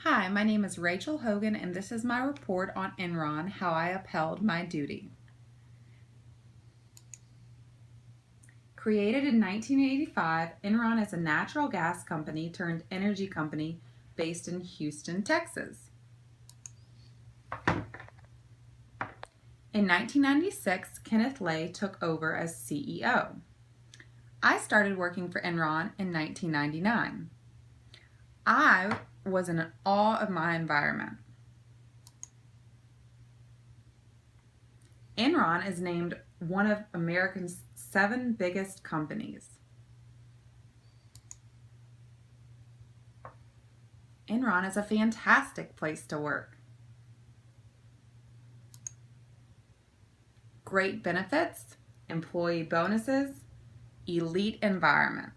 Hi, my name is Rachel Hogan, and this is my report on Enron, how I upheld my duty. Created in 1985, Enron is a natural gas company turned energy company based in Houston, Texas. In 1996, Kenneth Lay took over as CEO. I started working for Enron in 1999. I was in awe of my environment. Enron is named one of America's 7 biggest companies. Enron is a fantastic place to work. Great benefits, employee bonuses, elite environment.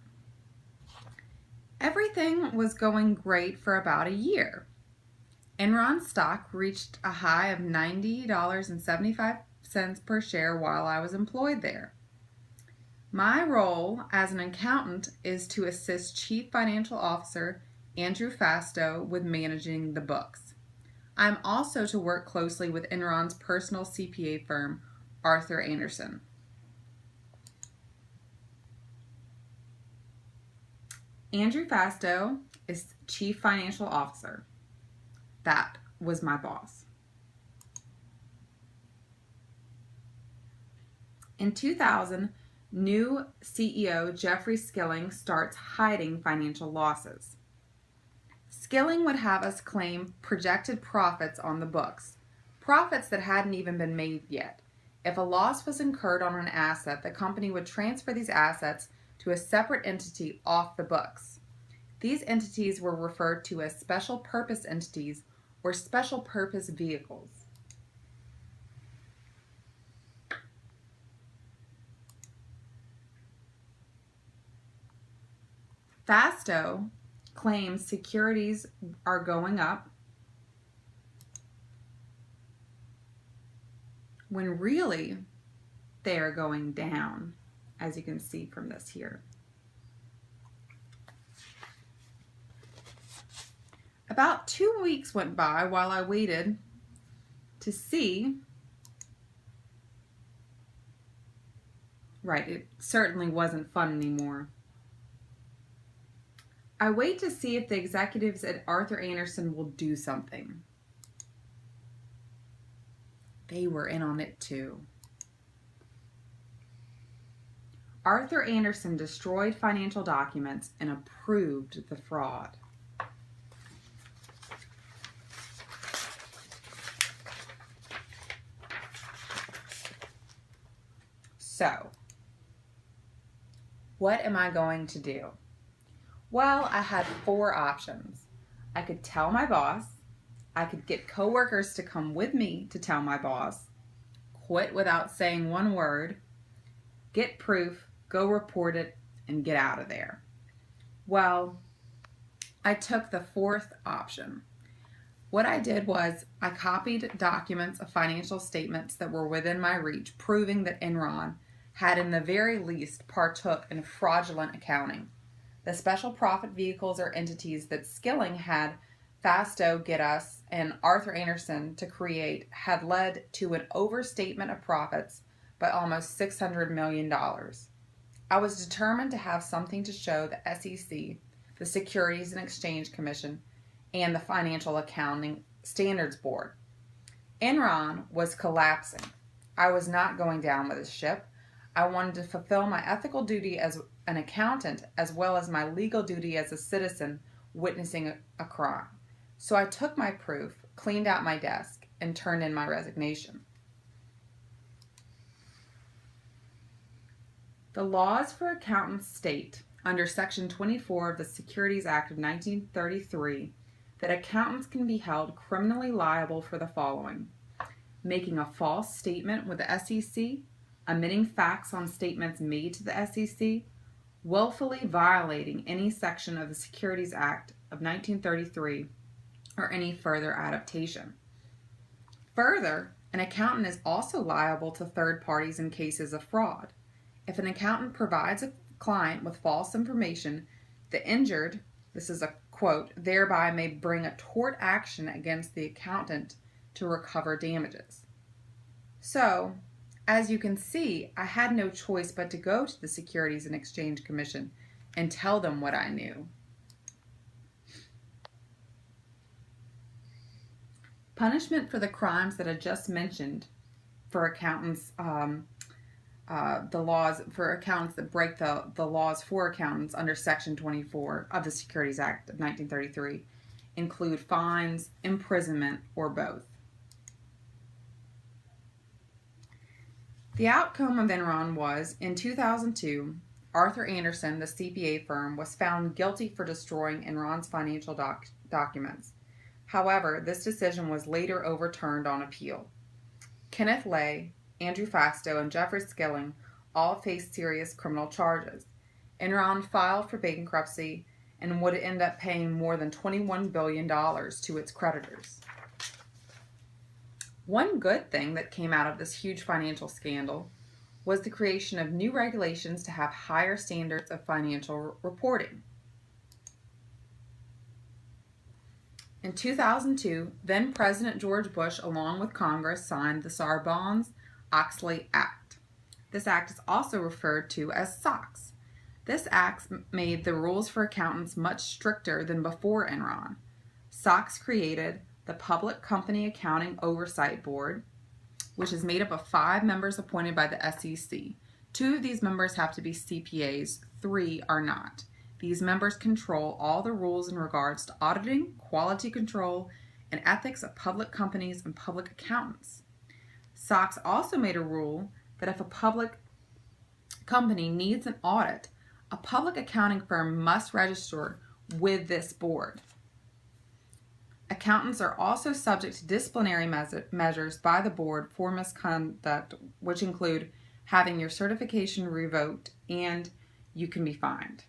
Everything was going great for about a year. Enron stock reached a high of $90.75 per share while I was employed there. My role as an accountant is to assist Chief Financial Officer Andrew Fastow with managing the books. I'm also to work closely with Enron's personal CPA firm, Arthur Andersen. Andrew Fastow is Chief Financial Officer. That was my boss. In 2000, new CEO Jeffrey Skilling starts hiding financial losses. Skilling would have us claim projected profits on the books, profits that hadn't even been made yet. If a loss was incurred on an asset, the company would transfer these assets to a separate entity off the books. These entities were referred to as special purpose entities or special purpose vehicles. Fastow claims securities are going up when really they are going down, as you can see from this here. About 2 weeks went by while I waited to see. Right, it certainly wasn't fun anymore. I wait to see if the executives at Arthur Andersen will do something. They were in on it too. Arthur Andersen destroyed financial documents and approved the fraud. So, what am I going to do? Well, I had 4 options. I could tell my boss, I could get coworkers to come with me to tell my boss, quit without saying one word, get proof, go report it, and get out of there. Well, I took the 4th option. What I did was I copied documents of financial statements that were within my reach, proving that Enron had in the very least partook in fraudulent accounting. The special profit vehicles or entities that Skilling had Fastow get us and Arthur Andersen to create had led to an overstatement of profits by almost $600 million. I was determined to have something to show the SEC, the Securities and Exchange Commission, and the Financial Accounting Standards Board. Enron was collapsing. I was not going down with the ship. I wanted to fulfill my ethical duty as an accountant as well as my legal duty as a citizen witnessing a crime. So I took my proof, cleaned out my desk, and turned in my resignation. The laws for accountants state, under Section 24 of the Securities Act of 1933, that accountants can be held criminally liable for the following: making a false statement with the SEC, omitting facts on statements made to the SEC, willfully violating any section of the Securities Act of 1933, or any further adaptation. Further, an accountant is also liable to third parties in cases of fraud. If an accountant provides a client with false information, the injured This is a quote, thereby may bring a tort action against the accountant to recover damages. So, as you can see, I had no choice but to go to the Securities and Exchange Commission and tell them what I knew. Punishment for the crimes that I just mentioned for accountants, the laws for accountants that break the laws for accountants under Section 24 of the Securities Act of 1933 include fines, imprisonment, or both. The outcome of Enron was, in 2002, Arthur Andersen, the CPA firm, was found guilty for destroying Enron's financial documents. However, this decision was later overturned on appeal. Kenneth Lay, Andrew Fastow, and Jeffrey Skilling all faced serious criminal charges. Enron filed for bankruptcy and would end up paying more than $21 billion to its creditors. One good thing that came out of this huge financial scandal was the creation of new regulations to have higher standards of financial reporting. In 2002, then President George Bush, along with Congress, signed the Sarbanes-Oxley Act. This act is also referred to as SOX. This act made the rules for accountants much stricter than before Enron. SOX created the Public Company Accounting Oversight Board, which is made up of 5 members appointed by the SEC. 2 of these members have to be CPAs, 3 are not. These members control all the rules in regards to auditing, quality control, and ethics of public companies and public accountants. SOX also made a rule that if a public company needs an audit, a public accounting firm must register with this board. Accountants are also subject to disciplinary measures by the board for misconduct, which include having your certification revoked and you can be fined.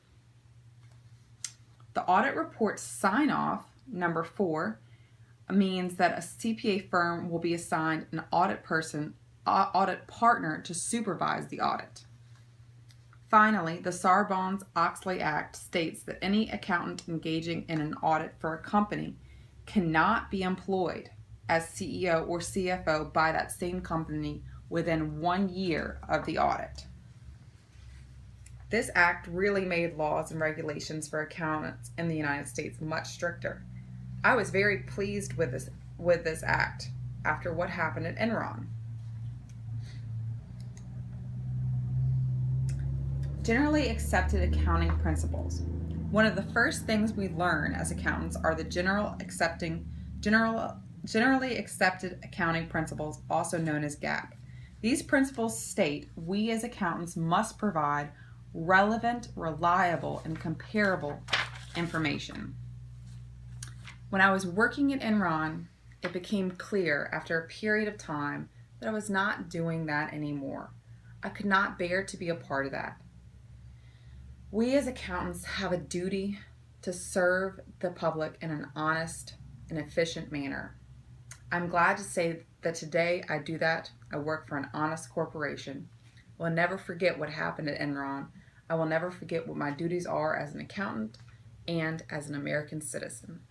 The audit report sign-off, number 4, means that a CPA firm will be assigned an audit partner to supervise the audit. Finally, the Sarbanes-Oxley Act states that any accountant engaging in an audit for a company cannot be employed as CEO or CFO by that same company within 1 year of the audit. This act really made laws and regulations for accountants in the United States much stricter. I was very pleased with this act after what happened at Enron. Generally accepted accounting principles. One of the first things we learn as accountants are the generally accepted accounting principles, also known as GAAP. These principles state we as accountants must provide relevant, reliable, and comparable information. When I was working at Enron, it became clear after a period of time that I was not doing that anymore. I could not bear to be a part of that. We as accountants have a duty to serve the public in an honest and efficient manner. I'm glad to say that today I do that. I work for an honest corporation. I will never forget what happened at Enron. I will never forget what my duties are as an accountant and as an American citizen.